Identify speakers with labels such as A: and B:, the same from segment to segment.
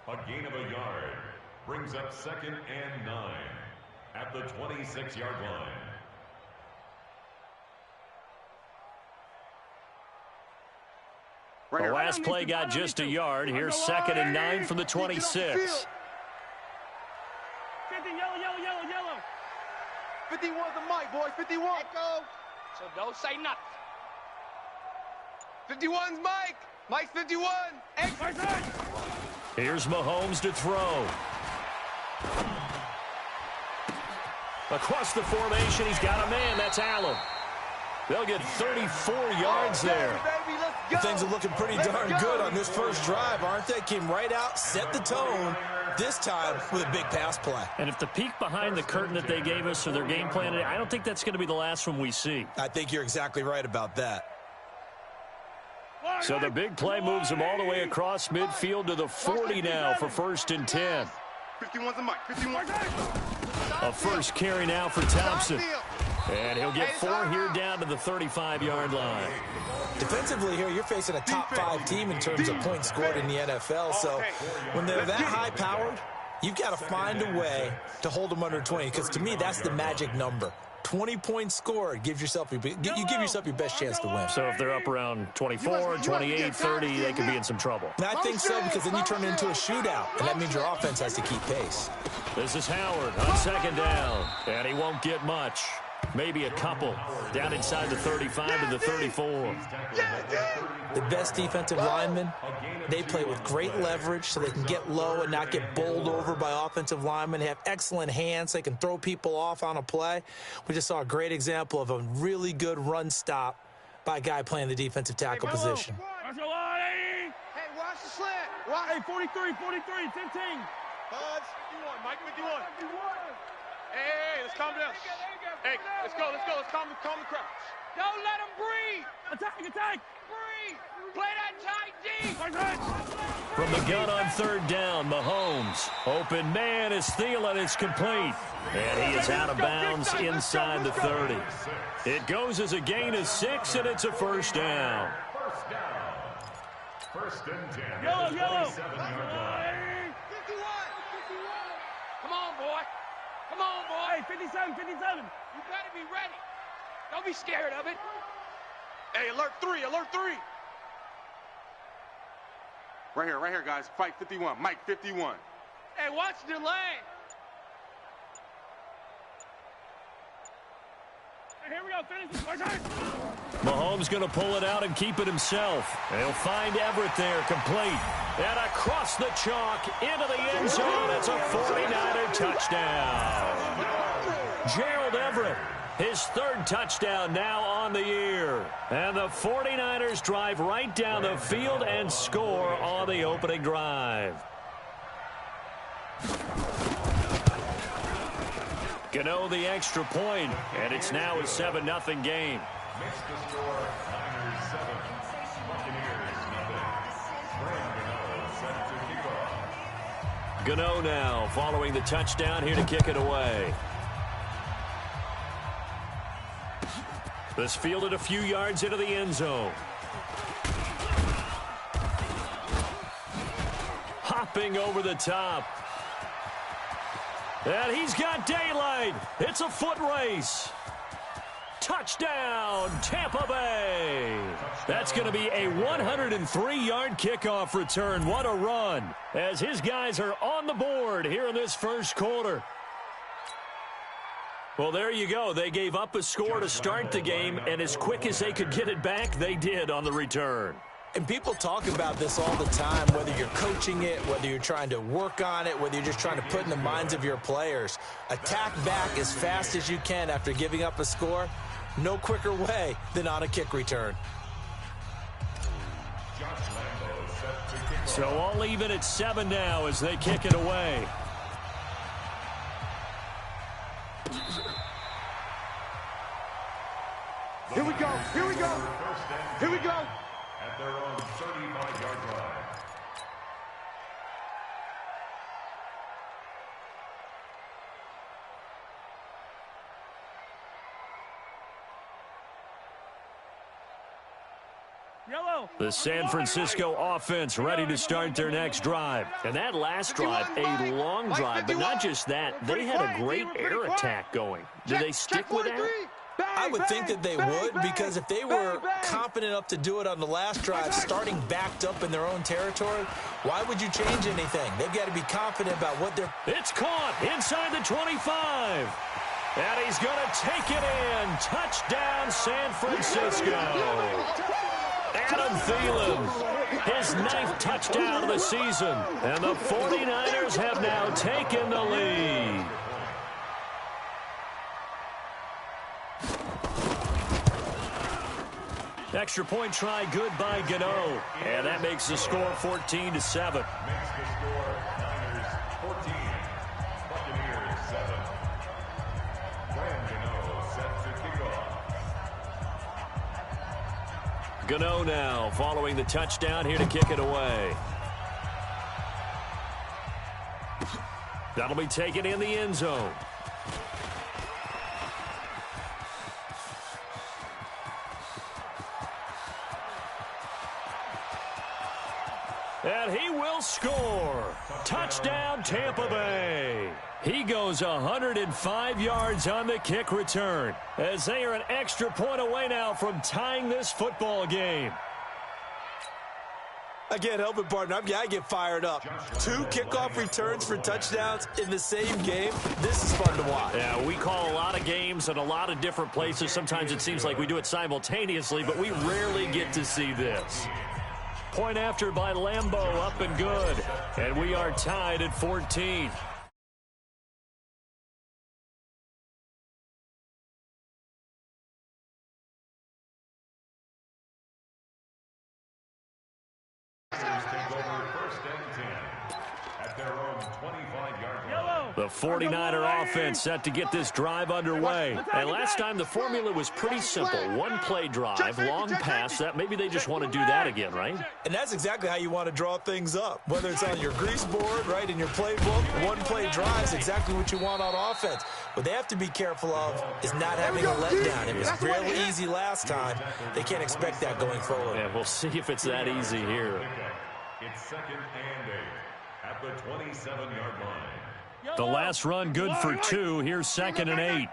A: A gain of a yard brings up 2nd and 9 at the 26-yard line.
B: The last play got just a yard. Here's 2nd and 9 from the 26.
C: 50, yellow. 51's the mic, boys. 51.
D: Echo. So don't say nothing.
C: 51's Mike. Mike's 51.
B: Here's Mahomes to throw. Across the formation, he's got a man. That's Allen. They'll get 34 yards there.
E: Things are looking pretty darn good on this first drive, aren't they? Came right out, set the tone, this time with a big pass play.
B: And if the peek behind the curtain that they gave us or their game plan, I don't think that's going to be the last one we see.
E: I think you're exactly right about that.
B: So the big play moves them all the way across midfield to the 40 now for 1st and 10.
C: 51's the mic. 51.
B: A first carry now for Thompson. And he'll get 4 here down to the 35-yard line.
E: Defensively here, you're facing a top 5 team in terms of points scored in the NFL. So when they're that high-powered, you've got to find a way to hold them under 20. Because to me, that's the magic number. 20 points scored, you give yourself your best chance to win.
B: So if they're up around 24, 28, 30, they could be in some trouble.
E: And I think so, because then you turn it into a shootout, and that means your offense has to keep pace.
B: This is Howard on 2nd down, and he won't get much. Maybe a couple down inside the 35 to the 34.
E: The best defensive linemen, they play with great leverage so they can get low and not get bowled over by offensive linemen. They have excellent hands. They can throw people off on a play. We just saw a great example of a really good run stop by a guy playing the defensive tackle position.
C: Hey, watch the slant. Watch.
F: Hey, 43, 15.
C: Buds, 51. Mike 51. Hey, let's calm down. Hey, let's go. Let's calm the crowd.
D: Don't let him breathe.
F: Attack.
D: Breathe. Play that tight deep.
B: From the gun on 3rd down, Mahomes. Open man is Thielen. It's complete. And he is out of bounds inside the 30. It goes as a gain of 6, and it's a 1st down.
A: 1st and 10.
F: Yellow.
A: 27-yard line.
C: 51.
D: Come on, boy.
F: Hey, 57.
D: You better be ready. Don't be scared of it.
C: Hey, alert 3. Right here, guys. Fight 51. Mike 51.
D: Hey, watch the delay.
F: Hey, here we go. Finish.
B: Mahomes going to pull it out and keep it himself. He'll find Everett there, complete. And across the chalk, into the end zone. It's a 49er touchdown. Gerald Everett, his 3rd touchdown now on the year. And the 49ers drive right down the field and score on the opening drive. Gano the extra point, and it's now a 7-0 game.
A: Makes the score Niners 7, Buccaneers nothing. Graham Gano set to kick off.
B: Gano now following the touchdown here to kick it away. This fielded a few yards into the end zone. Hopping over the top. And he's got daylight. It's a foot race. Touchdown, Tampa Bay. That's going to be a 103-yard kickoff return. What a run, as his guys are on the board here in this first quarter. Well, there you go. They gave up a score to start the game, and as quick as they could get it back, they did on the return.
E: And people talk about this all the time, whether you're coaching it, whether you're trying to work on it, whether you're just trying to put in the minds of your players. Attack back as fast as you can after giving up a score. No quicker way than on a kick return.
B: So all even at 7 now as they kick it away.
C: Here we go.
A: At their own 35-yard line.
F: Yellow.
B: The San Francisco offense ready to start their next drive. And that last drive, a long drive, but not just that. They had a great air attack going. Do they stick with that?
E: I would think that they would, because if they were confident enough to do it on the last drive, starting backed up in their own territory, why would you change anything? They've got to be confident about what they're...
B: It's caught inside the 25. And he's going to take it in. Touchdown, San Francisco. Adam Thielen, his 9th touchdown of the season. And the 49ers have now taken the lead. Extra point try good by Gano. And that makes the score 14-7.
A: Makes the score Niners 14, Buccaneers 7. Gano set to kick off.
B: Gano now following the touchdown here to kick it away. That'll be taken in the end zone. And he will score. Touchdown, Tampa Bay. He goes 105 yards on the kick return, as they are an extra point away now from tying this football game.
E: I can't help it, partner. I get fired up. 2 kickoff returns for touchdowns in the same game. This is fun to watch.
B: Yeah, we call a lot of games in a lot of different places. Sometimes it seems like we do it simultaneously, but we rarely get to see this. Point after by Lambeau, up and good. And we are tied at 14.
A: Take over 1st and 10 at their own 25-yard line.
B: The 49er offense set to get this drive underway. And last time the formula was pretty simple. 1-play drive, long pass. That maybe they just want to do that again, right?
E: And that's exactly how you want to draw things up. Whether it's on your grease board, right, in your playbook, 1-play drive is exactly what you want on offense. What they have to be careful of is not having a letdown. It was real easy last time. They can't expect that going forward.
B: Yeah, we'll see if it's that easy here.
A: It's 2nd and 8 at the 27-yard line.
B: The last run good for 2. Here's 2nd and 8.
F: Hero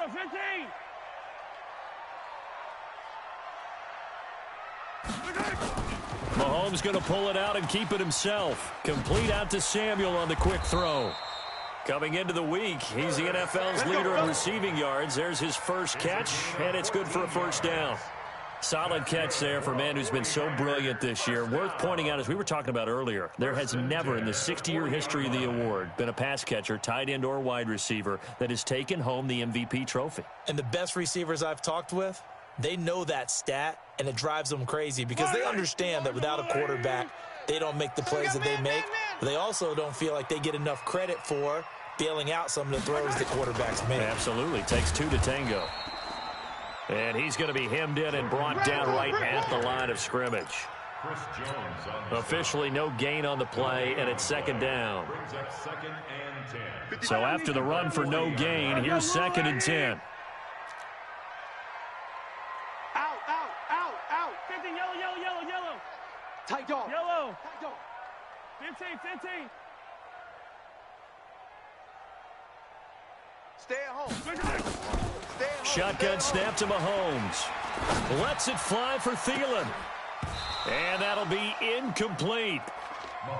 F: 15.
B: Mahomes going to pull it out and keep it himself. Complete out to Samuel on the quick throw. Coming into the week, he's the NFL's leader in receiving yards. There's his first catch, and it's good for a first down. Solid catch there for a man who's been so brilliant this year. Worth pointing out, as we were talking about earlier, there has never in the 60-year history of the award been a pass catcher, tight end, or wide receiver that has taken home the MVP trophy.
E: And the best receivers I've talked with, they know that stat, and it drives them crazy because they understand that without a quarterback, they don't make the plays that they make. But they also don't feel like they get enough credit for bailing out some of the throws the quarterbacks make.
B: Absolutely. Takes 2 to tango. And he's going to be hemmed in and brought down right at the line of scrimmage.
A: Chris Jones on
B: Officially no gain on the play, and it's 2nd down.
A: brings up 2nd and 10.
B: So after the run for no gain, here's 2nd and 10.
D: Out.
F: 15, yellow.
D: Tight dog.
F: Yellow.
D: Tight dog.
F: 15.
C: Stay at home.
F: Quick.
C: Stay at home.
B: Shotgun snap to Mahomes. Lets it fly for Thielen. And that'll be incomplete.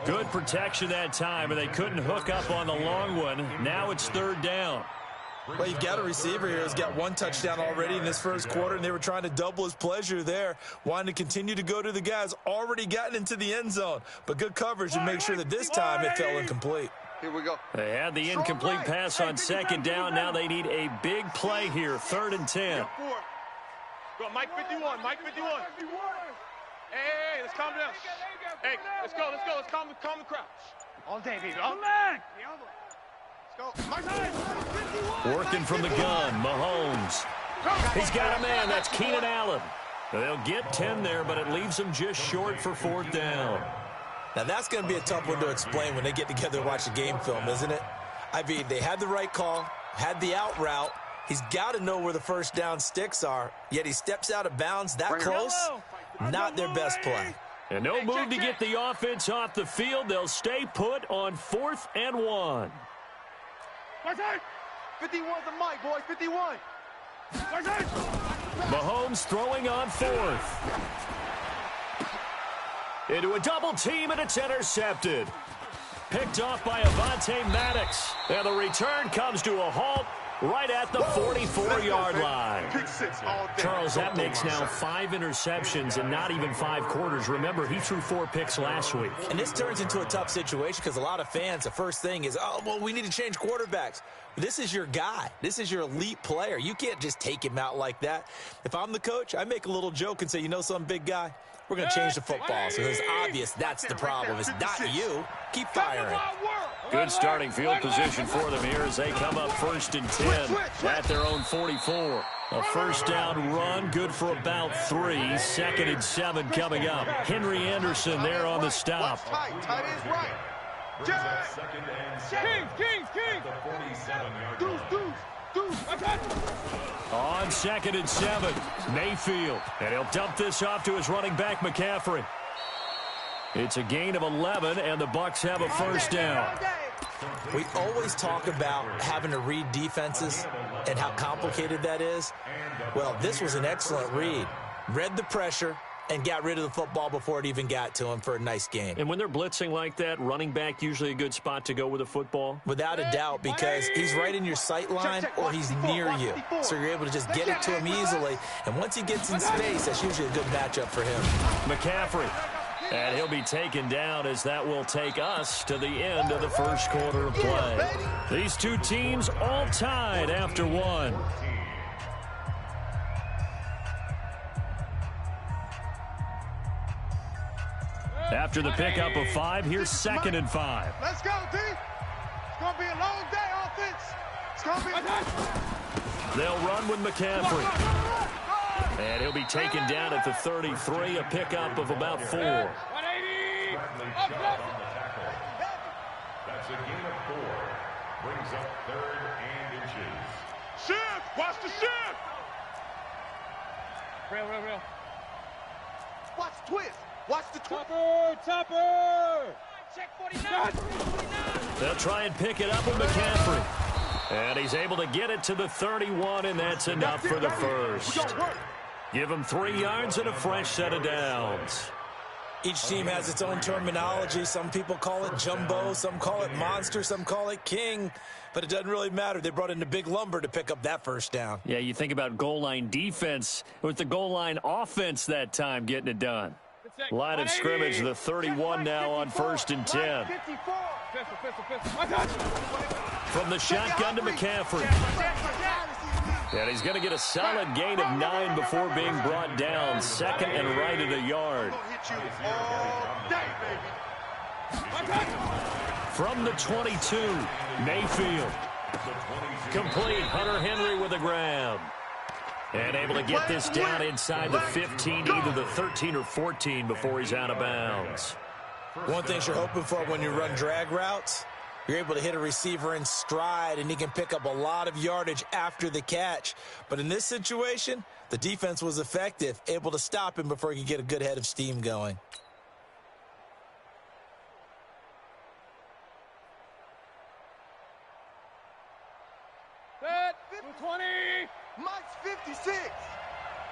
B: Good protection that time, and they couldn't hook up on the long one. Now it's 3rd down.
E: Well, you've got a receiver here who's got 1 touchdown already in this first quarter, and they were trying to double his pleasure there, wanting to continue to go to the guys already gotten into the end zone. But good coverage to make sure that this time it fell incomplete.
C: Here we go.
B: They had the incomplete pass on 2nd down. Now they need a big play here, 3rd and 10.
C: Go, Mike 51. Hey, let's calm down. Hey, let's go. Let's calm the crowd.
D: All day, baby.
F: Come back.
C: Let's go.
B: Working from the gun, Mahomes. He's got a man. That's Keenan Allen. They'll get 10 there, but it leaves them just short for 4th down.
E: Now, that's going to be a tough one to explain when they get together and watch the game film, isn't it? I mean, they had the right call, had the out route. He's got to know where the first down sticks are, yet he steps out of bounds that close. Not their best play.
B: And no move to get the offense off the field. They'll stay put on 4th and 1.
C: 51's the mic, boys. 51.
B: Mahomes throwing on 4th. Into a double team, and it's intercepted. Picked off by Avonte Maddox. And the return comes to a halt right at the 44-yard line. Charles, that makes now 5 interceptions in not even 5 quarters. Remember, he threw 4 picks last week.
E: And this turns into a tough situation because a lot of fans, the first thing is, oh, well, we need to change quarterbacks. This is your guy. This is your elite player. You can't just take him out like that. If I'm the coach, I make a little joke and say, you know something, big guy? We're going to change the football. So it's obvious that's the problem. It's not you. Keep firing.
B: Good starting field position for them here as they come up 1st and 10 at their own 44. A first down run, good for about 3. 2nd and 7 coming up. Henry Anderson there on the stop.
C: Tight is right. King. Deuce.
B: On 2nd and 7, Mayfield. And he'll dump this off to his running back, McCaffrey. It's a gain of 11, and the Bucs have a first down.
E: We always talk about having to read defenses and how complicated that is. Well, this was an excellent read. Read the pressure and got rid of the football before it even got to him for a nice game.
B: And when they're blitzing like that, running back usually a good spot to go with the football?
E: Without a doubt, because he's right in your sight line or he's near you. So you're able to just get it to him easily. And once he gets in space, that's usually a good matchup for him.
B: McCaffrey. And he'll be taken down as that will take us to the end of the first quarter of play. These two teams all tied after 1. After the pickup of 5, here's 2nd and 5.
C: Let's go, D. It's going to be a long day, offense. It's going to be
B: They'll run with McCaffrey. And he'll be taken down at the 33, a pickup of about 4.
D: 180.
A: That's a gain of 4. Brings up 3rd and inches.
C: Shift. Watch the shift.
D: Real.
C: Watch the twist. Watch the twist.
D: Topper. Check 49.
B: They'll try and pick it up with McCaffrey. And he's able to get it to the 31, and that's enough for the first. Give him 3 yards and a fresh set of downs.
E: Each team has its own terminology. Some people call it jumbo, some call it monster, some call it king. But it doesn't really matter. They brought in the big lumber to pick up that first down.
B: Yeah, you think about goal line defense with the goal line offense that time getting it done. Line of scrimmage, the 31 now on 1st and 10. From the shotgun to McCaffrey. And he's going to get a solid gain of 9 before being brought down. 2nd and right at a yard. From the 22, Mayfield. Complete. Hunter Henry with a grab. And able to get this down inside the 15, either the 13 or 14 before he's out of bounds.
E: One thing you're hoping for when you run drag routes, you're able to hit a receiver in stride, and he can pick up a lot of yardage after the catch. But in this situation, the defense was effective, able to stop him before he could get a good head of steam going.
D: Set. 20.
C: Mike's 56.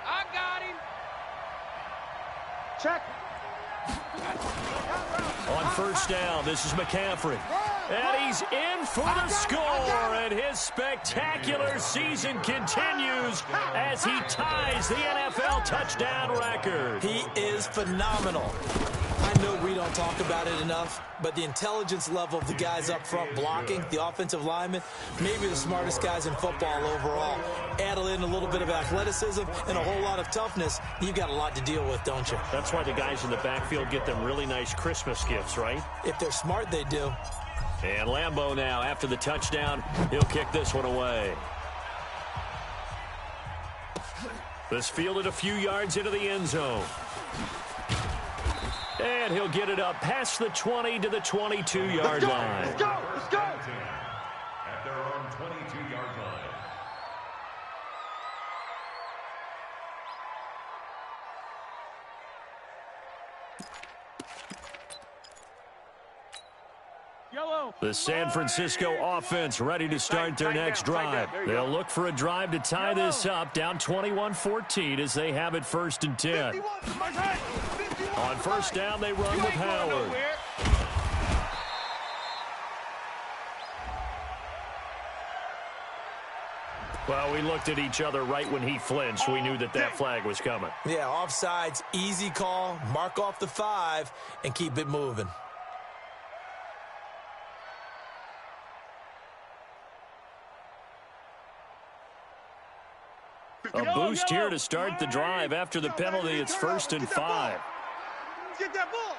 D: I got him.
C: Check.
B: On first down, this is McCaffrey. And he's in for the score, and his spectacular season continues as he ties the NFL touchdown record.
E: He is phenomenal. I know we don't talk about it enough, but the intelligence level of the guys up front blocking, the offensive linemen, maybe the smartest guys in football overall. Add in a little bit of athleticism and a whole lot of toughness, you've got a lot to deal with, don't you?
B: That's why the guys in the backfield get them really nice Christmas gifts, right?
E: If they're smart, they do.
B: And Lambeau now, after the touchdown, he'll kick this one away. This fielded a few yards into the end zone. And he'll get it up past the 20 to the 22-yard line.
C: Let's go.
A: At their own 22-yard line.
F: Yellow.
B: The San Francisco offense ready to start their next drive. They'll look for a drive to tie this up, down 21-14 as they have it 1st and 10. On 1st down, they run with Howard. Well, we looked at each other right when he flinched. We knew that that flag was coming.
E: Yeah, offsides, easy call. Mark off the 5 and keep it moving.
B: A boost here to start the drive. After the penalty, it's 1st and 5.
C: Let's get that ball.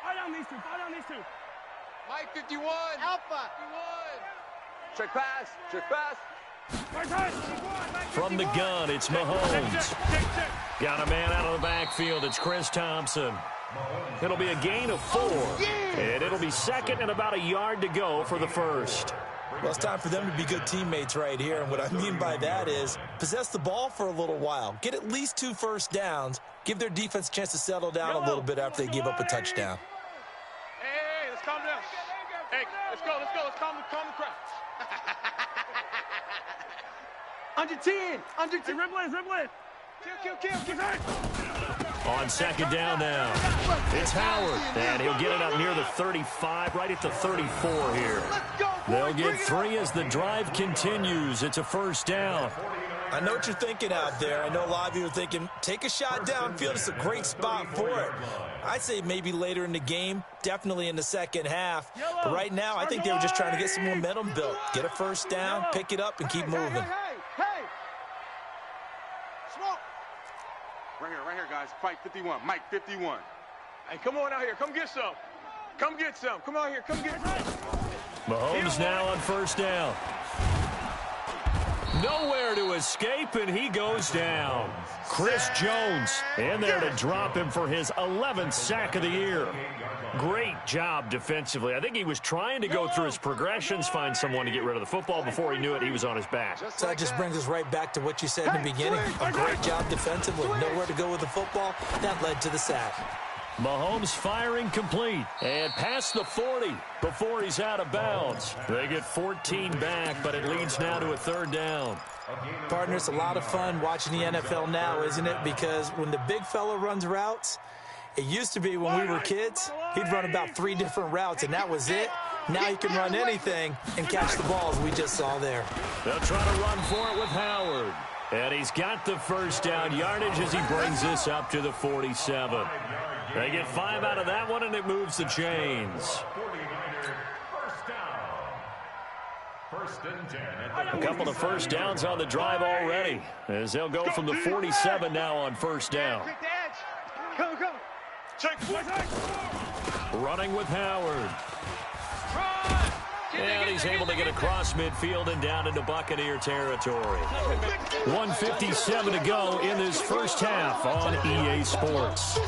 F: Fire down these two. Fire down these two.
C: Mike 51. Alpha. 51. Check pass. Check pass.
B: From the gun, it's Mahomes. Got a man out of the backfield. It's Chris Thompson. It'll be a gain of 4. And it'll be 2nd and about a yard to go for the 1st.
E: Well, it's time for them to be good teammates right here. And what I mean by that is possess the ball for a little while. Get at least 2 first downs. Give their defense a chance to settle down a little bit after they give up a touchdown.
C: Hey, let's calm down. Hey, let's go. Let's calm the crowd. Under 10. Under 10.
F: Hey, Riblin.
C: Kill.
B: On 2nd down now, it's Howard, and he'll get it up near the 35, right at the 34 here. They'll get 3 as the drive continues. It's a 1st down.
E: I know what you're thinking out there. I know a lot of you are thinking, take a shot downfield. It's a great spot for it. I'd say maybe later in the game, definitely in the 2nd half. But right now, I think they were just trying to get some momentum built. Get a 1st down, pick it up, and keep moving.
C: Hey. Smoke. Right here, guys. Fight 51. Mike 51. Hey, come on out here. Come get some. Come out here. Come get some.
B: Mahomes now on 1st down. Nowhere to escape, and he goes down. Chris Jones in there to drop him for his 11th sack of the year. Great job defensively. I think he was trying to go through his progressions, find someone to get rid of the football. Before he knew it, he was on his back.
E: So that just brings us right back to what you said in the beginning. A great job defensively. Nowhere to go with the football. That led to the sack.
B: Mahomes firing complete and past the 40 before he's out of bounds. They get 14 back, but it leads now to a 3rd down.
E: Partner, it's a lot of fun watching the NFL now, isn't it? Because when the big fella runs routes, it used to be when we were kids, he'd run about 3 different routes, and that was it. Now he can run anything and catch the balls we just saw there.
B: They'll try to run for it with Howard. And he's got the 1st down yardage as he brings this up to the 47. They get 5 out of that one, and it moves the chains. A couple of 1st downs on the drive already, as they'll go from the 47 now on 1st down. Running with Howard. And he's able to get across midfield and down into Buccaneer territory. 1:57 to go in this 1st half on EA Sports.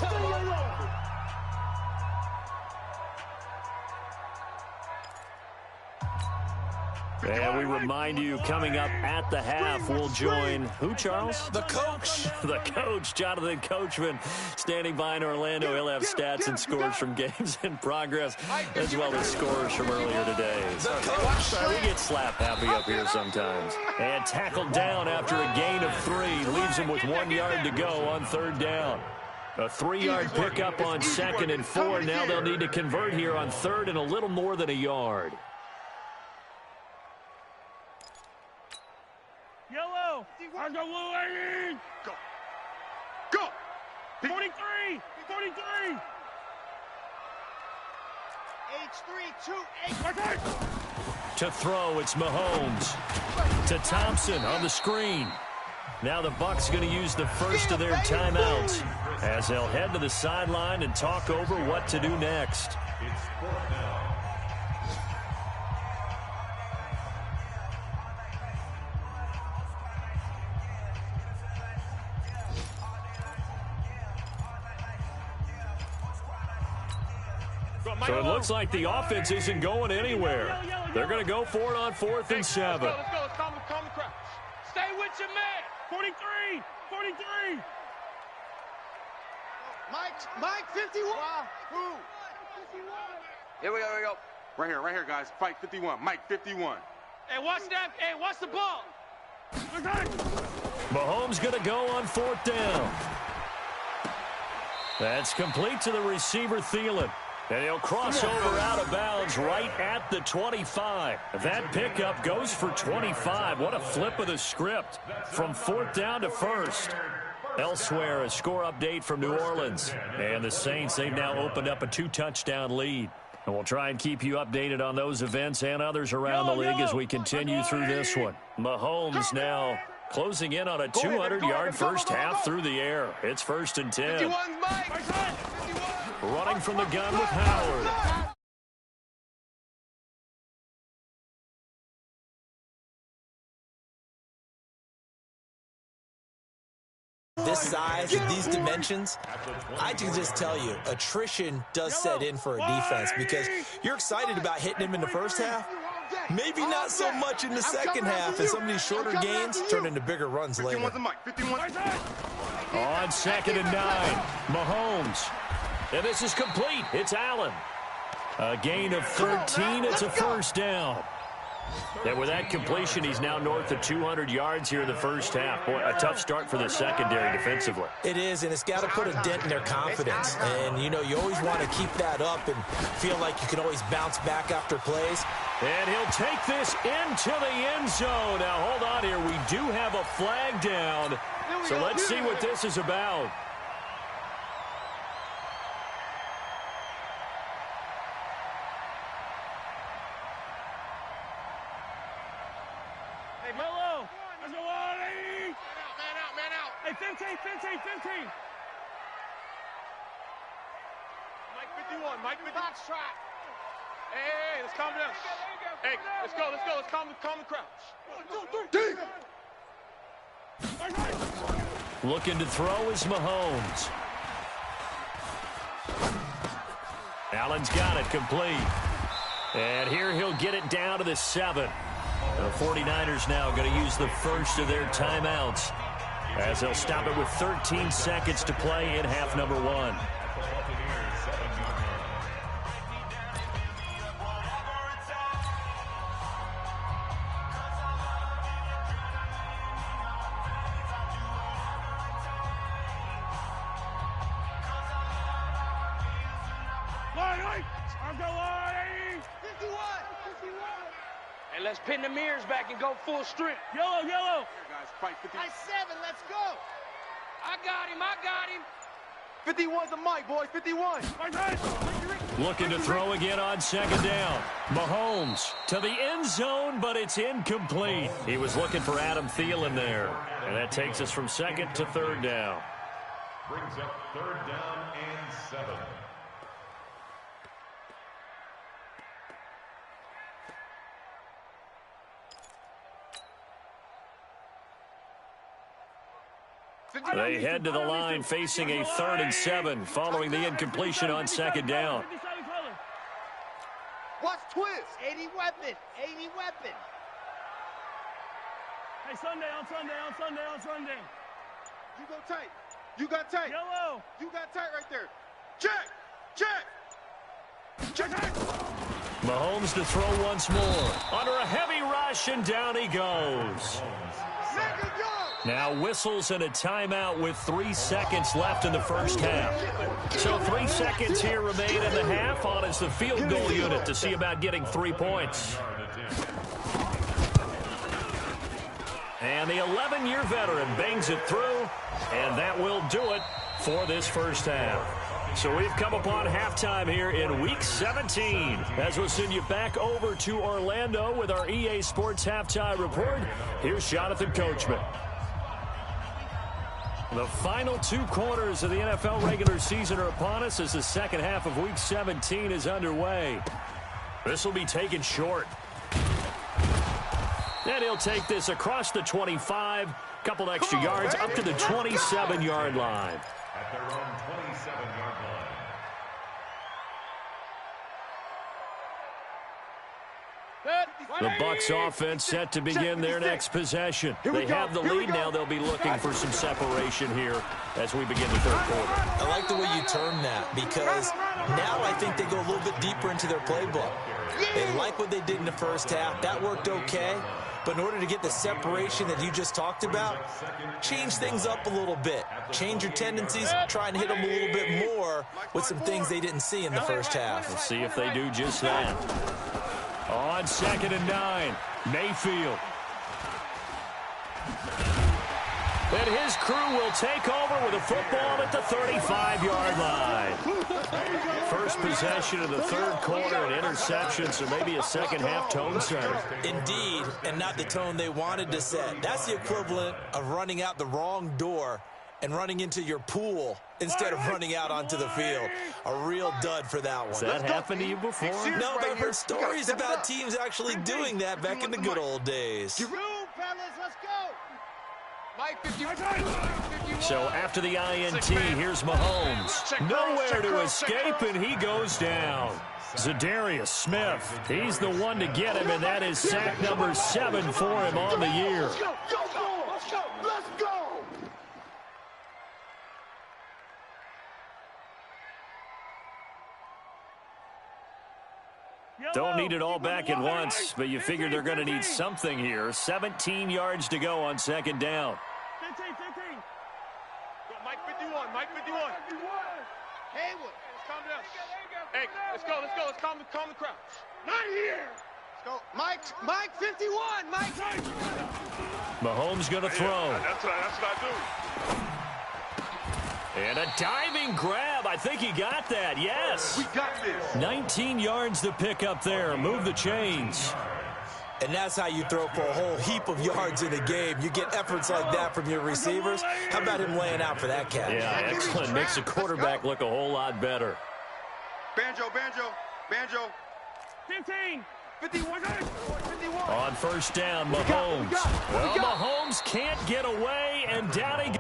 B: And we remind you, coming up at the half, we'll join who, Charles?
E: The coach.
B: The coach, Jonathan Coachman, standing by in Orlando. He'll have stats and scores from games in progress, as well as scores from earlier today.
E: The coach.
B: We get slap happy up here sometimes. And tackled down after a gain of 3. Leaves him with 1 yard to go on 3rd down. A 3-yard pickup on 2nd and 4. Now they'll need to convert here on 3rd and a little more than a yard.
F: Yellow. Go blue, lady.
C: Go.
F: 43.
C: H328.
B: To throw, it's Mahomes. To Thompson on the screen. Now the Bucs going to use the first of their timeouts as they'll head to the sideline and talk over what to do next.
A: It's 4th down.
B: So it looks like the offense isn't going anywhere. They're going to go for it on 4th and 7.
C: Let's go. Let's calm the crowd. Stay with your man.
F: 43.
C: Mike 51. Here we go. Right here, guys. Fight 51. Mike, 51.
D: Hey, what's that? Hey, what's the ball?
B: Mahomes going to go on 4th down. That's complete to the receiver, Thielen. And he'll cross over out of bounds right at the 25. That pickup goes for 25. What a flip of the script from 4th down to 1st. Elsewhere, a score update from New Orleans. And the Saints, they've now opened up a 2-touchdown lead. And we'll try and keep you updated on those events and others around the league as we continue through this one. Mahomes now closing in on a 200-yard first half through the air. It's 1st and 10.
C: 51's Mike. 51.
B: Running from the gun with Howard.
E: This size and these dimensions, I can just tell you, attrition does set in for a defense because you're excited about hitting him in the first half. Maybe not so much in the second half, and some of these shorter gains turn into bigger runs later.
C: 51's Mike. 51.
B: On 2nd and 9, Mahomes. And this is complete. It's Allen. A gain of 13. It's a first down. And with that completion, he's now north of 200 yards here in the first half. Boy, a tough start for the secondary defensively.
E: It is, and it's got to put a dent in their confidence. And, you know, you always want to keep that up and feel like you can always bounce back after plays.
B: And he'll take this into the end zone. Now, hold on here. We do have a flag down. So let's see what this is about.
F: Hey, Mello. Let's go, Ollie.
C: Man out.
F: Hey, 15.
C: Mike, 51. Mike, 51. Hey, let's calm down. Hey, let's go. Let's calm the crowd. 1, 2, 3.
B: Looking to throw is Mahomes. Allen's got it complete. And here he'll get it down to the 7. The 49ers now going to use the first of their timeouts as they'll stop it with 13 seconds to play in half number 1.
D: Hey, let's pin the mirrors back and go full strength.
F: Yellow.
C: Here, guys. Fight 51.
D: 7, let's go. I got him.
C: 51's a Mike, boys. 51.
B: Looking to throw again on 2nd down. Mahomes to the end zone, but it's incomplete. He was looking for Adam Thielen there. And that takes us from 2nd to 3rd down.
A: Brings up 3rd down and 7.
B: They head to the line facing a 3rd and 7 following the incompletion on 2nd down.
C: Watch twist.
D: 80 weapon.
F: Hey, Sunday.
C: You go tight. You got tight.
F: Yellow.
C: You got tight right there. Check.
B: Mahomes to throw once more. Under a heavy rush, and down he goes. Now whistles and a timeout with 3 seconds left in the first half. So 3 seconds here remain in the half. On is the field goal unit to see about getting 3 points. And the 11-year veteran bangs it through, and that will do it for this first half. So we've come upon halftime here in Week 17. As we'll send you back over to Orlando with our EA Sports Halftime Report, here's Jonathan Coachman. The final 2 quarters of the NFL regular season are upon us as the second half of Week 17 is underway. This will be taken short. And he'll take this across the 25, couple extra yards up to the 27-yard line.
A: At their own 27-yard line.
B: The Bucs offense set to begin their next possession. They have the lead now. They'll be looking for some separation here as we begin the 3rd quarter.
E: I like the way you term that because Now I think they go a little bit deeper into their playbook. They like what they did in the first half. That worked okay. But in order to get the separation that you just talked about, change things up a little bit. Change your tendencies, try and hit them a little bit more with some things they didn't see in the first half.
B: We'll see if they do just that. On 2nd and 9, Mayfield. And his crew will take over with a football at the 35-yard line. First possession of the third quarter, an interception, so maybe a second-half tone setter.
E: Indeed, and not the tone they wanted to set. That's the equivalent of running out the wrong door and running into your pool instead of running out onto the field. A real dud for that one.
B: Has that happened to you before?
E: No, but I've heard stories about teams actually doing that back in the good old days.
D: Let's go. Mike, 51.
B: So after the INT, here's Mahomes. Nowhere to escape, and he goes down. Zadarius Smith, he's the one to get him, and that is sack number 7 for him on the year.
D: Let's go. Let's go.
B: Don't need it all back at once, but you figure they're going to need something here. 17 yards to go on 2nd down.
F: 15.
C: Go, Mike 51. Mike 51.
D: Haywood.
C: Let's calm down. Hey, let's go. Let's calm the crowd.
D: Not here. Let's go. Mike 51. Mike.
B: Mahomes going to throw.
C: That's what I do.
B: And a diving grab. I think he got that. Yes.
C: We got this.
B: 19 yards to pick up there. Move the chains.
E: And that's how you throw for a whole heap of yards in a game. You get efforts like that from your receivers. How about him laying out for that catch?
B: Yeah, excellent. Makes the quarterback look a whole lot better.
C: Banjo.
F: 15.
C: 51.
B: On 1st down, Mahomes. Well, Mahomes can't get away, and down he goes.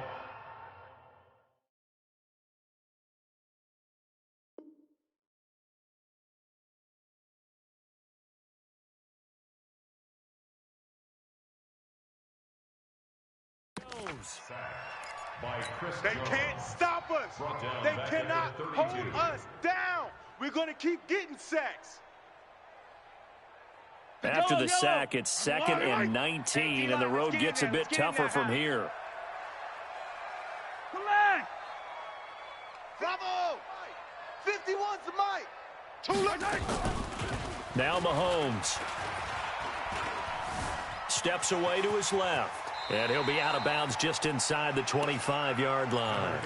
C: They can't stop us. They cannot hold us down. We're going to keep getting sacks.
B: After the sack, it's 2nd and 19, and the road gets a bit tougher from here.
F: Come back.
D: Bravo. 51's the Mike.
B: Now Mahomes steps away to his left. And he'll be out of bounds just inside the 25-yard line.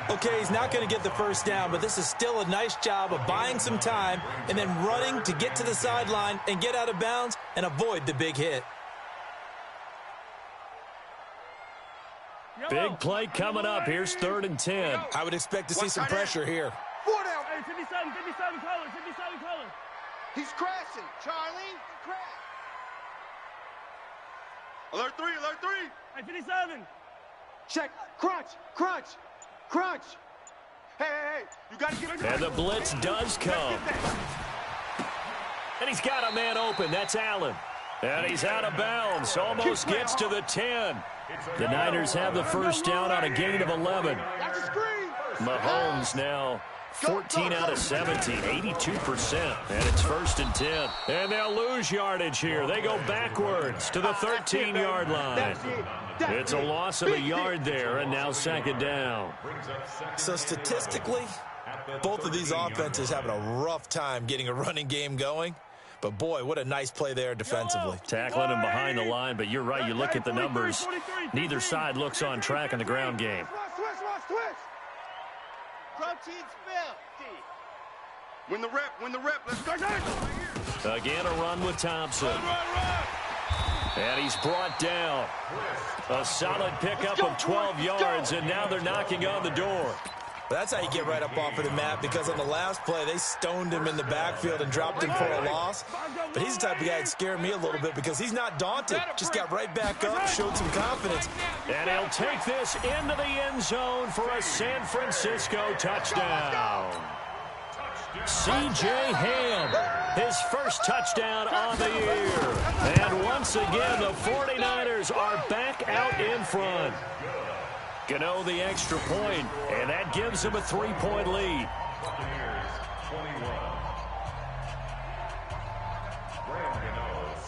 E: Okay, he's not going to get the first down, but this is still a nice job of buying some time and then running to get to the sideline and get out of bounds and avoid the big hit.
B: Big play coming up. Here's 3rd and 10.
E: I would expect to see some pressure here.
D: 4 down.
F: Hey, 57 color.
D: He's crashing. Charlie, crash.
C: Alert 3.
F: Hey, 57.
C: Check. Crunch. Hey. You got to get
B: And the blitz does come. And he's got a man open. That's Allen. And he's out of bounds. Almost gets to the 10. The Niners have the first down on a gain of 11.
D: That's a screen.
B: Mahomes now 14 out of 17, 82%. And it's 1st and 10. And they'll lose yardage here. They go backwards to the 13-yard line. It's a loss of a yard there, and now 2nd down.
E: So statistically, both of these offenses having a rough time getting a running game going. But, boy, what a nice play there defensively.
B: Tackling him behind the line, but you're right. You look at the numbers. Neither side looks on track in the ground game.
D: Twist. Protein spill.
C: Win the rep. Let's go.
B: Again, a run with Thompson. And he's brought down. A solid pickup of 12 yards, and now they're knocking on the door.
E: But that's how you get right up off of the mat, because on the last play, they stoned him in the backfield and dropped him for a loss. But he's the type of guy that scared me a little bit because he's not daunted. Just got right back up, showed some confidence.
B: And he'll take this into the end zone for a San Francisco touchdown. C.J. Ham, his first touchdown on the year. And once again, the 49ers are back out in front. Gano the extra point, and that gives him a 3-point lead.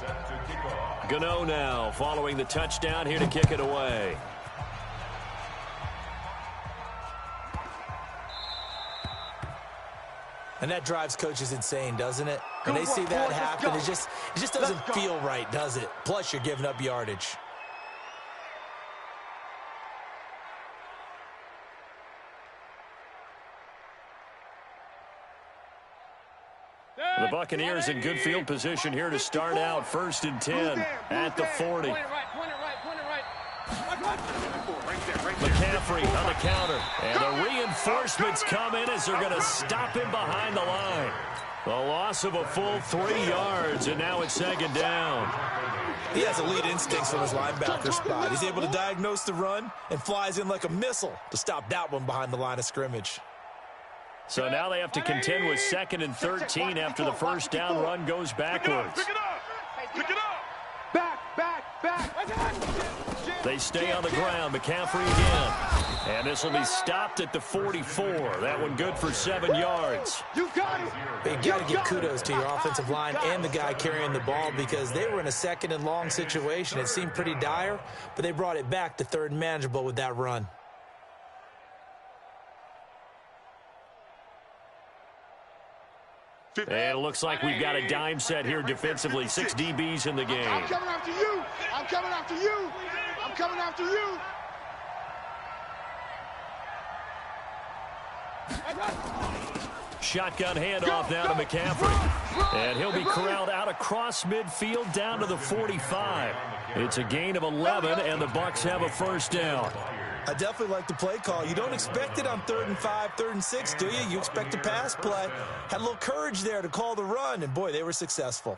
A: set to kick off.
B: Gano now following the touchdown here to kick it away.
E: And that drives coaches insane, doesn't it? When they see that happen, it just doesn't feel right, does it? Plus, you're giving up yardage.
B: The Buccaneers in good field position here to start out 1st and 10 at the 40.
D: Point it right.
B: McCaffrey on the counter. And the reinforcements come in as they're going to stop him behind the line. The loss of a full 3 yards, and now it's 2nd down.
E: He has elite instincts from his linebacker spot. He's able to diagnose the run and flies in like a missile to stop that one behind the line of scrimmage.
B: So now they have to contend with 2nd and 13 after the first down run goes backwards.
C: Pick it up. Back.
B: They stay on the ground. McCaffrey again. And this will be stopped at the 44. That one good for 7 yards.
C: You got it.
E: But you got to give kudos to your offensive line and the guy carrying the ball because they were in a 2nd and long situation. It seemed pretty dire, but they brought it back to 3rd and manageable with that run.
B: And it looks like we've got a dime set here defensively. 6 DBs in the game.
C: I'm coming after you.
B: Shotgun handoff now to McCaffrey. And he'll be corralled out across midfield down to the 45. It's a gain of 11, and the Bucs have a 1st down.
E: I definitely like the play call. You don't expect it on 3rd and 5, 3rd and 6, do you? You expect a pass play. Had a little courage there to call the run, and boy, they were successful.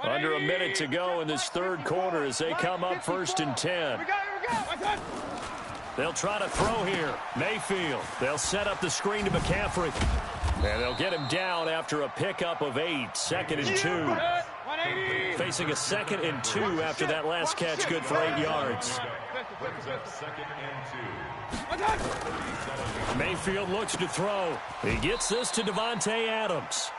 B: Under a minute to go in this 3rd quarter as they come up 1st and 10. They'll try to throw here. Mayfield. They'll set up the screen to McCaffrey. And they'll get him down after a pickup of 8. 2nd and 2. Facing a 2nd and 2 after that last catch, good for 8 yards.
A: Brings up 2nd and 2.
B: Mayfield looks to throw. He gets this to Devontae Adams.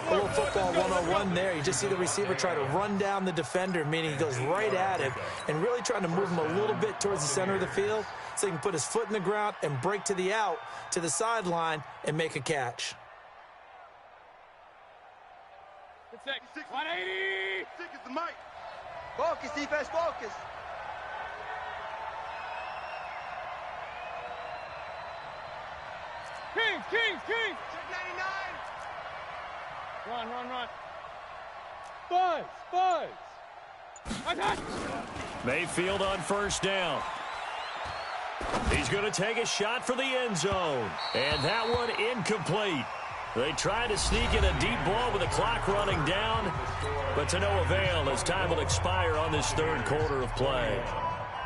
E: A little football 101 there. You just see the receiver try to run down the defender, meaning he goes right at him and really trying to move him a little bit towards the center of the field so he can put his foot in the ground and break to the out, to the sideline, and make a catch.
C: 180. 6 is the mic.
G: Focus, defense, focus.
D: Kings.
G: Check 99.
D: Run. Buzz.
B: Mayfield on 1st down. He's going to take a shot for the end zone. And that one incomplete. They tried to sneak in a deep ball with the clock running down, but to no avail as time will expire on this 3rd quarter of play.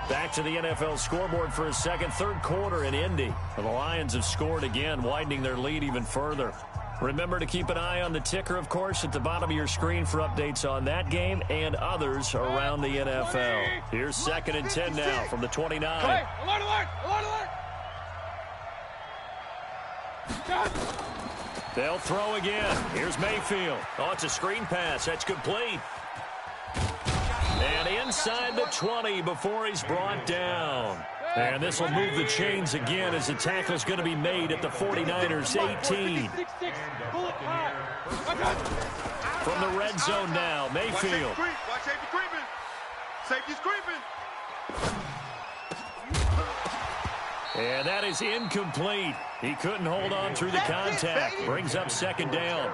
B: Back to the NFL scoreboard for a 3rd quarter in Indy. The Lions have scored again, widening their lead even further. Remember to keep an eye on the ticker, of course, at the bottom of your screen for updates on that game and others around the NFL. Here's 2nd and 10 now from the 29.
D: Alert.
B: They'll throw again. Here's Mayfield. Oh, it's a screen pass. That's complete. And inside the 20 before he's brought down. And this will move the chains again as the tackle's going to be made at the 49ers 18. From the red zone now, Mayfield.
C: Watch safety creeping.
B: And that is incomplete. He couldn't hold on through the contact. Brings up 2nd down.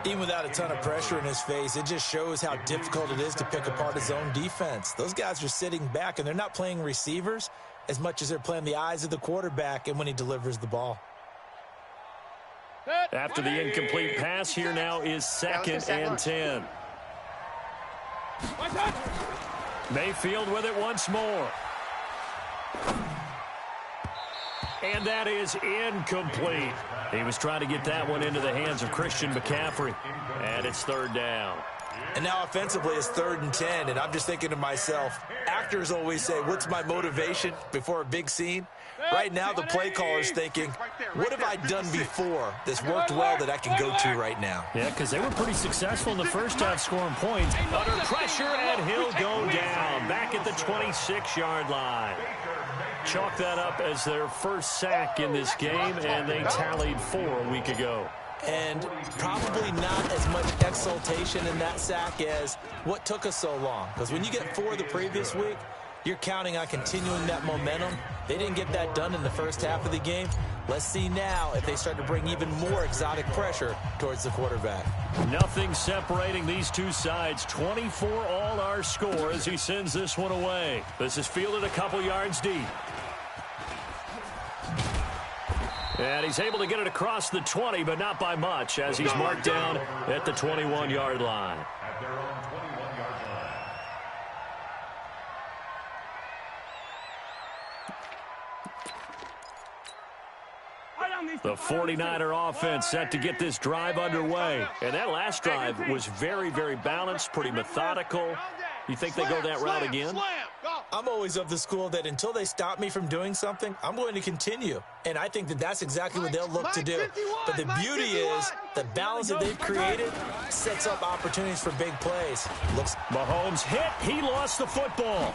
E: Even without a ton of pressure in his face, it just shows how difficult it is to pick apart his own defense. Those guys are sitting back, and they're not playing receivers as much as they're playing the eyes of the quarterback and when he delivers the ball.
B: After the incomplete pass, here now is 2nd and 10. Mayfield with it once more. And that is incomplete. He was trying to get that one into the hands of Christian McCaffrey. And it's 3rd down.
E: And now offensively it's 3rd and 10, and I'm just thinking to myself, actors always say, what's my motivation before a big scene? Right now the play caller's thinking, what have I done before that's worked well that I can go to right now?
B: Yeah, because they were pretty successful in the first half scoring points. Under pressure, and he'll go down back at the 26-yard line. Chalk that up as their first sack in this game, and they tallied 4 a week ago.
E: And probably not as much exultation in that sack as what took us so long. Because when you get 4 the previous week, you're counting on continuing that momentum. They didn't get that done in the first half of the game. Let's see now if they start to bring even more exotic pressure towards the quarterback.
B: Nothing separating these two sides. 24 all our score as he sends this one away. This is fielded a couple yards deep. And he's able to get it across the 20, but not by much, as he's marked down at the 21-yard line.
A: At their own 21-yard line.
B: The 49er offense set to get this drive underway. And that last drive was very, very balanced, pretty methodical. You think they go that route again?
E: I'm always of the school that until they stop me from doing something, I'm going to continue. And I think that that's exactly what they'll look to do. But the beauty is the balance that they've created sets up opportunities for big plays.
B: Mahomes hit. He lost the football.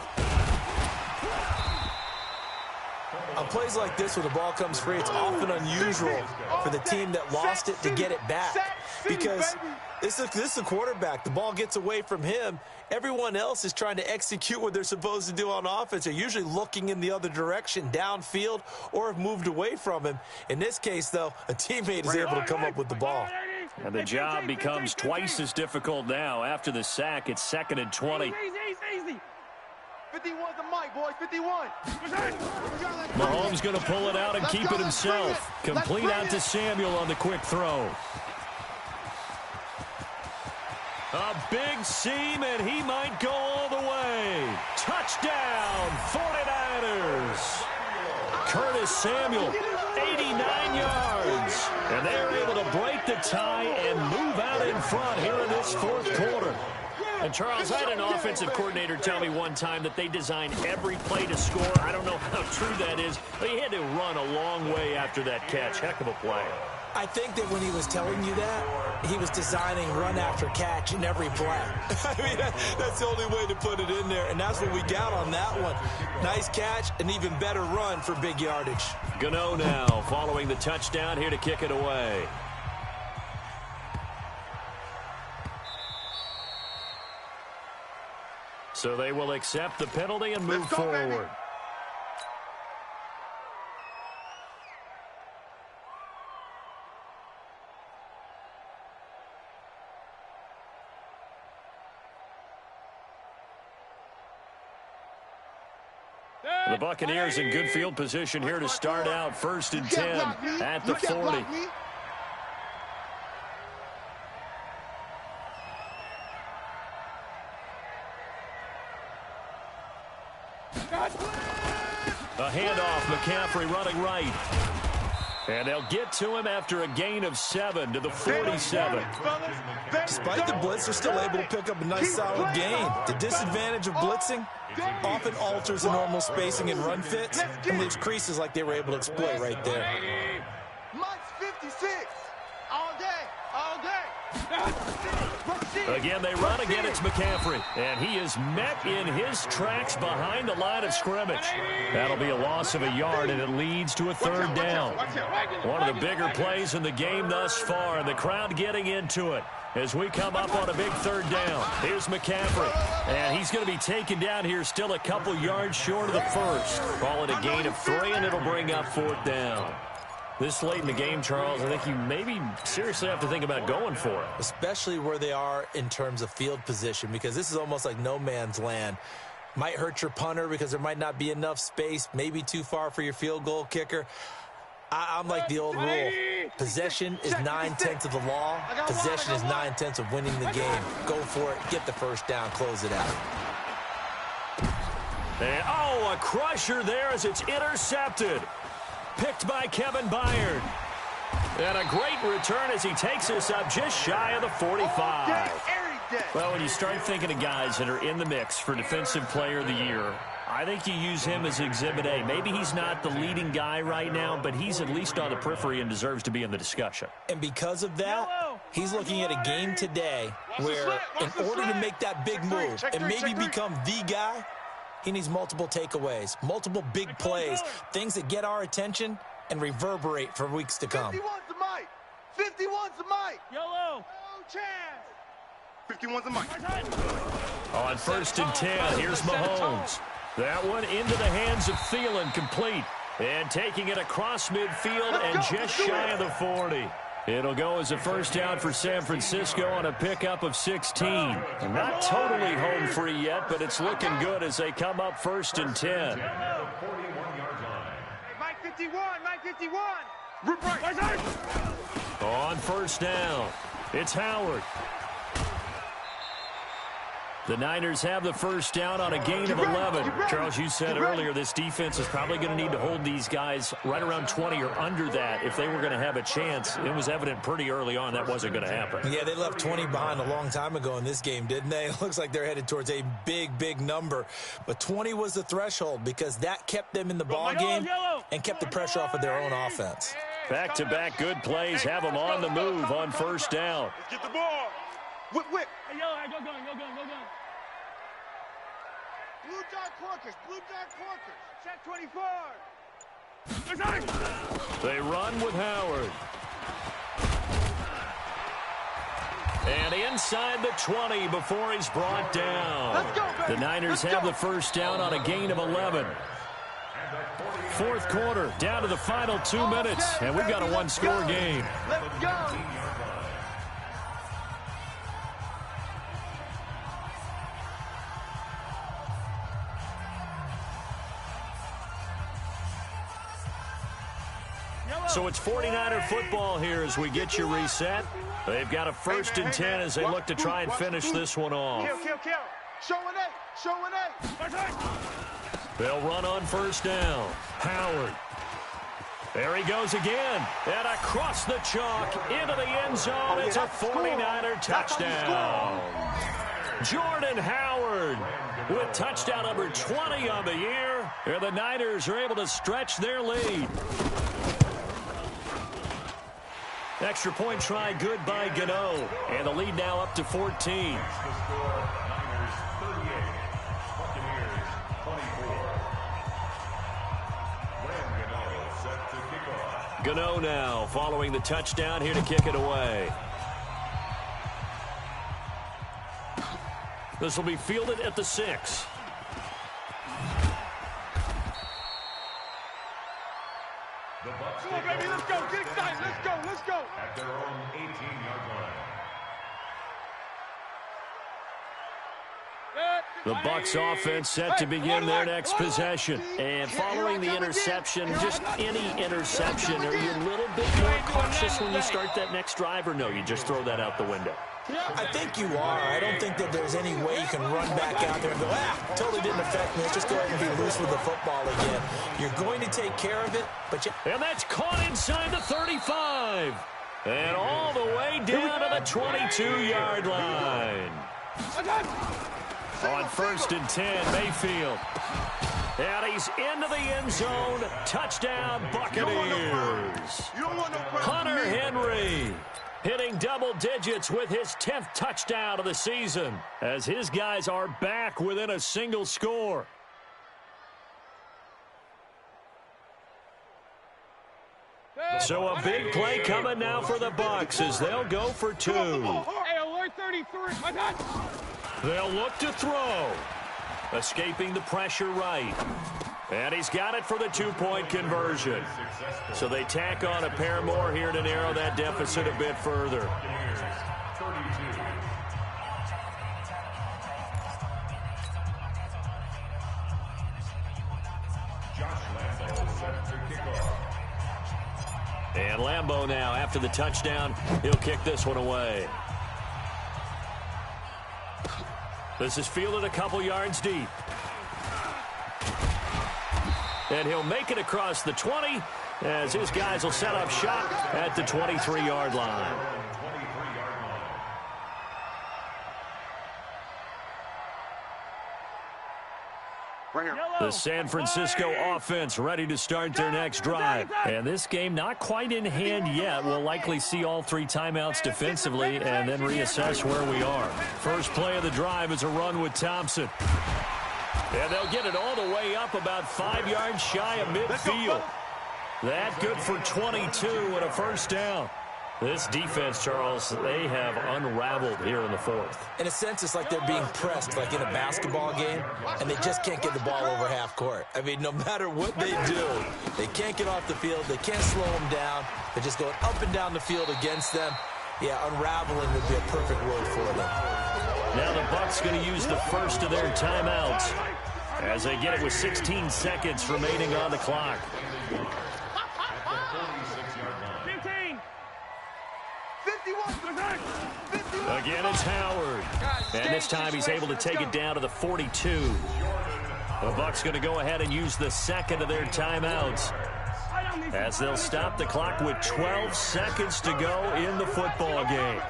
E: On plays like this where the ball comes free, it's often unusual for the team that lost it to get it back. Because this is a quarterback. The ball gets away from him. Everyone else is trying to execute what they're supposed to do on offense. They're usually looking in the other direction, downfield, or have moved away from him. In this case, though, a teammate is able to come up with the ball.
B: And the job becomes twice as difficult now. After the sack, it's 2nd and 20.
G: Easy. 51 the mic, boys. 51.
B: Mahomes going to pull it out and keep it himself. Complete out to Samuel on the quick throw. A big seam, and he might go all the way. Touchdown, 49ers. Curtis Samuel, 89 yards. And they're able to break the tie and move out in front here in this 4th quarter. And, Charles, I had an offensive coordinator tell me one time that they design every play to score. I don't know how true that is, but he had to run a long way after that catch. Heck of a play.
E: I think that when he was telling you that, he was designing run after catch in every play. I mean, that's the only way to put it in there, and that's what we got on that one. Nice catch, an even better run for big yardage.
B: Gano now following the touchdown here to kick it away. So they will accept the penalty and move forward.
G: Baby.
B: The Buccaneers in good field position here to start out 1st and 10 at the 40. A handoff, McCaffrey running right. And they'll get to him after a gain of 7 to the 47.
E: Despite the blitz, they're still able to pick up a nice solid gain. The disadvantage of blitzing often alters the normal spacing and run fits and leaves creases like they were able to exploit right there.
G: Mike's 56. All day.
B: Again, they run. Again, it's McCaffrey. And he is met in his tracks behind the line of scrimmage. That'll be a loss of a yard, and it leads to a 3rd down. One of the bigger plays in the game thus far, and the crowd getting into it as we come up on a big 3rd down. Here's McCaffrey, and he's going to be taken down here still a couple yards short of the first. Call it a gain of 3, and it'll bring up 4th down. This late in the game, Charles, I think you maybe seriously have to think about going for it.
E: Especially where they are in terms of field position, because this is almost like no man's land. Might hurt your punter because there might not be enough space, maybe too far for your field goal kicker. I'm like the old rule. Possession is 9/10 of the law. Possession is 9/10 of winning the game. Go for it. Get the first down. Close it out.
B: And, a crusher there as it's intercepted. Picked by Kevin Byard. And a great return as he takes us up just shy of the 45.
G: again.
B: Well, when you start thinking of guys that are in the mix for Defensive Player of the Year, I think you use him as Exhibit A. Maybe he's not the leading guy right now, but he's at least on the periphery and deserves to be in the discussion.
E: And because of that, he's looking at a game today where in order to make that big move and maybe become the guy, he needs multiple takeaways, multiple big plays, things that get our attention and reverberate for weeks to come.
G: 51's the mic. 51's the mic.
F: Yellow.
G: No chance. 51's the mic.
B: On 1st and 10, here's Mahomes. That one into the hands of Thielen, complete. And taking it across midfield and just shy of the 40. It'll go as a first down for San Francisco on a pickup of 16. Not totally home free yet, but it's looking good as they come up 1st and 10.
C: Mike 51, Mike 51.
B: On 1st down, it's Howard. The Niners have the first down on a gain of 11. Charles, you said earlier this defense is probably going to need to hold these guys right around 20 or under that if they were going to have a chance. It was evident pretty early on that wasn't going to happen.
E: Yeah, they left 20 behind a long time ago in this game, didn't they? It looks like they're headed towards a big, big number. But 20 was the threshold because that kept them in the ball game and kept the pressure off of their own offense.
B: Back-to-back good plays have them on the move on 1st down.
C: Let's get the ball.
G: Whip, whip.
F: Hey, yellow, go gun, go gun, go gun.
G: Blue dot corkers. Blue dot corkers.
C: Check 24.
B: They run with Howard. And inside the 20 before he's brought down.
G: Let's go, baby.
B: The Niners have the first down on a gain of 11. 4th quarter, down to the final 2 minutes, and we've got a one-score game.
G: Let's go.
B: So it's 49er football here as we get you reset. They've got a 1st and 10 as they look to try and finish this one off.
C: Kill.
G: Show an eight. Show an eight.
B: They'll run on 1st down. Howard. There he goes again. And across the chalk into the end zone. It's a 49er touchdown. Jordan Howard with touchdown number 20 on the year. And the Niners are able to stretch their lead. Extra point try good by Gano. And the lead now up to 14. Gano now following the touchdown here to kick it away. This will be fielded at the 6.
C: Come on, baby, let's go. Get excited. Let's go.
A: At their own 18-yard line.
B: The Bucs offense set to begin their next possession. And following the interception, just any interception, are you a little bit more cautious when you start that next drive, or no, you just throw that out the window?
E: I think you are. I don't think that there's any way you can run back out there and go, totally didn't affect me. Let's just go ahead and be loose with the football again. You're going to take care of it, but you...
B: And that's caught inside the 35. And all the way down to the 22-yard line. On 1st and 10, Mayfield. And he's into the end zone. Touchdown, Buccaneers. Hunter Henry hitting double digits with his 10th touchdown of the season as his guys are back within a single score. So a big play coming now for the Bucs as they'll go for 2.
C: Hey, alert 33.
B: They'll look to throw. Escaping the pressure right. And he's got it for the 2-point conversion. So they tack on a pair more here to narrow that deficit a bit further. And Lambeau now, after the touchdown, he'll kick this one away. This is fielded a couple yards deep. And he'll make it across the 20 as his guys will set up shop at the 23-yard line. The San Francisco offense ready to start their next drive. And this game not quite in hand yet. We'll likely see all 3 timeouts defensively and then reassess where we are. First play of the drive is a run with Thompson. And they'll get it all the way up about 5 yards shy of midfield. That good for 22 and a first down. This defense, Charles, they have unraveled here in the 4th.
E: In a sense, it's like they're being pressed like in a basketball game, and they just can't get the ball over half court. I mean, no matter what they do, they can't get off the field. They can't slow them down. They're just going up and down the field against them. Yeah, unraveling would be a perfect word for them.
B: Now the Bucs going to use the first of their timeouts as they get it with 16 seconds remaining on the clock.
G: 51.
B: Again, it's Howard. And this time he's able to take it down to the 42. The Bucs going to go ahead and use the second of their timeouts as they'll stop the clock with 12 seconds to go in the football game.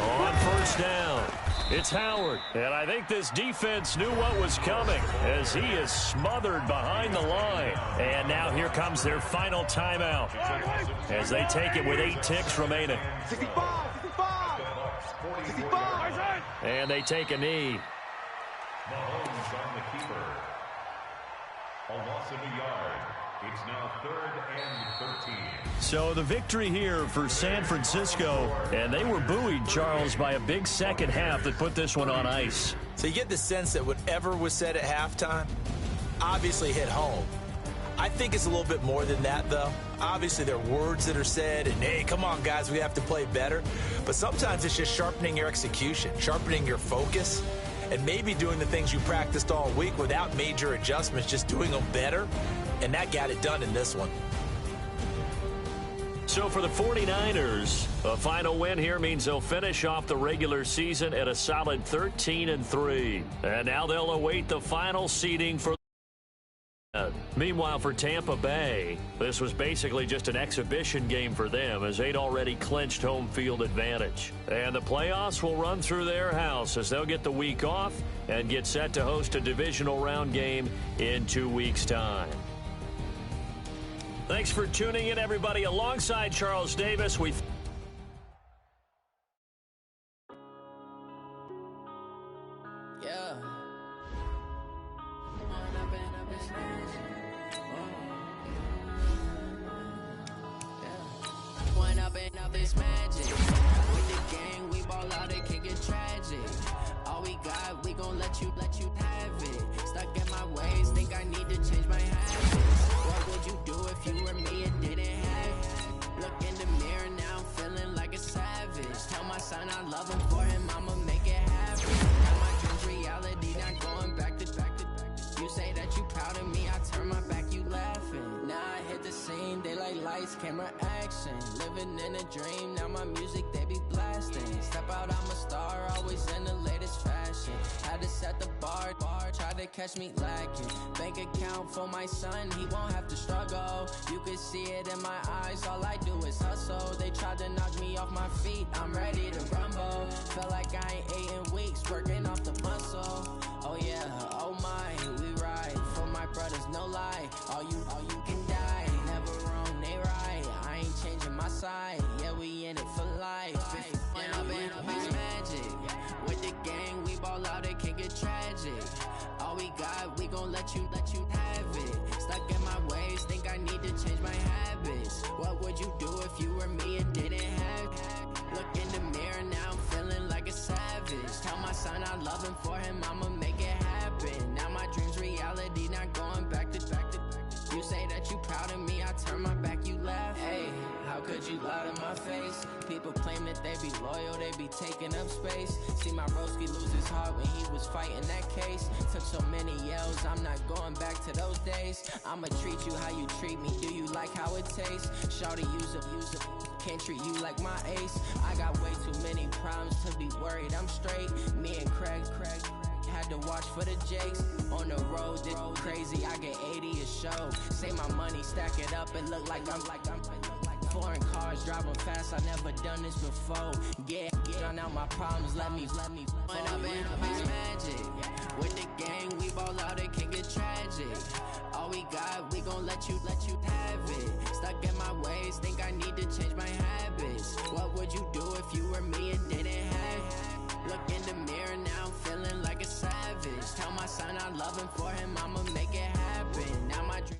B: On first down, it's Howard. And I think this defense knew what was coming as he is smothered behind the line. And now here comes their final timeout as they take it with 8 ticks remaining.
G: 65.
B: And they take a knee.
A: Mahomes on the keeper. A loss of a yard. It's now 3rd and 13.
B: So the victory here for San Francisco, and they were buoyed, Charles, by a big second half that put this one on ice.
E: So you get the sense that whatever was said at halftime obviously hit home. I think it's a little bit more than that, though. Obviously, there are words that are said, and, hey, come on, guys, we have to play better. But sometimes it's just sharpening your execution, sharpening your focus, and maybe doing the things you practiced all week without major adjustments, just doing them better. And that got it done in this one.
B: So for the 49ers, a final win here means they'll finish off the regular season at a solid 13-3. And now they'll await the final seeding for. Meanwhile, for Tampa Bay, this was basically just an exhibition game for them as they'd already clinched home field advantage. And the playoffs will run through their house as they'll get the week off and get set to host a divisional round game in 2 weeks' time. Thanks for tuning in, everybody. Alongside Charles Davis, we...
H: This magic with the gang, we ball out, it can get tragic. All we got, we gon' let you have it. Stuck in my ways, think I need to change my habits. What would you do if you were me and didn't have it? Look in the mirror now, I'm feeling like a savage. Tell my son I love him, for him I'ma make it happen. Now my dreams reality, not going back to. You say that you proud of me, I turn my back, you laughing. Now I hit the scene, they like lights, camera, action. Living in a dream, now my music, they be blasting. Step out, I'm a star, always in the latest fashion. Had to set the bar, try to catch me lacking. Bank account for my son, he won't have to struggle. You can see it in my eyes, all I do is hustle. They tried to knock me off my feet, I'm ready to rumble. Feel like I ain't ate in weeks, working off the muscle. Oh yeah, oh my, we ride for my brothers, no lie. All you can die, never wrong, they right. I ain't changing my side, yeah, we in it for life. When up and up is magic. With the gang, we ball out, it can get tragic. All we got, we gon' let you have it. Stuck in my ways, think I need to change my habits. What would you do if you were me and didn't have it? Look in the mirror now, I'm feeling like a savage. Tell my son I love him, for him I'ma make it happen. Now my dreams reality, not going back to. You say that you proud of me, I turn my back, you laugh. Hey, how could you lie to my face? People claim that they be loyal, they be taking up space. See my broski lose his heart when he was fighting that case. Took so many yells, I'm not going back to those days. I'ma treat you how you treat me, do you like how it tastes? Shawty, use a can't treat you like my ace. I got way too many problems to be worried, I'm straight. Me and Craig had to watch for the Jakes. On the road, this crazy, I get 80 a show. Say my money, stack it up and look like I'm Foreign cars, driving fast, I never done this before. Get on out my problems, let me When up in this magic. With the gang, we ball out, it can get tragic. All we got, we gon' let you have it. Stuck in my ways, think I need to change my habits. What would you do if you were me and didn't have it? Look in the mirror now, I'm feeling like a savage. Tell my son I love him, for him I'ma make it happen. Now my dream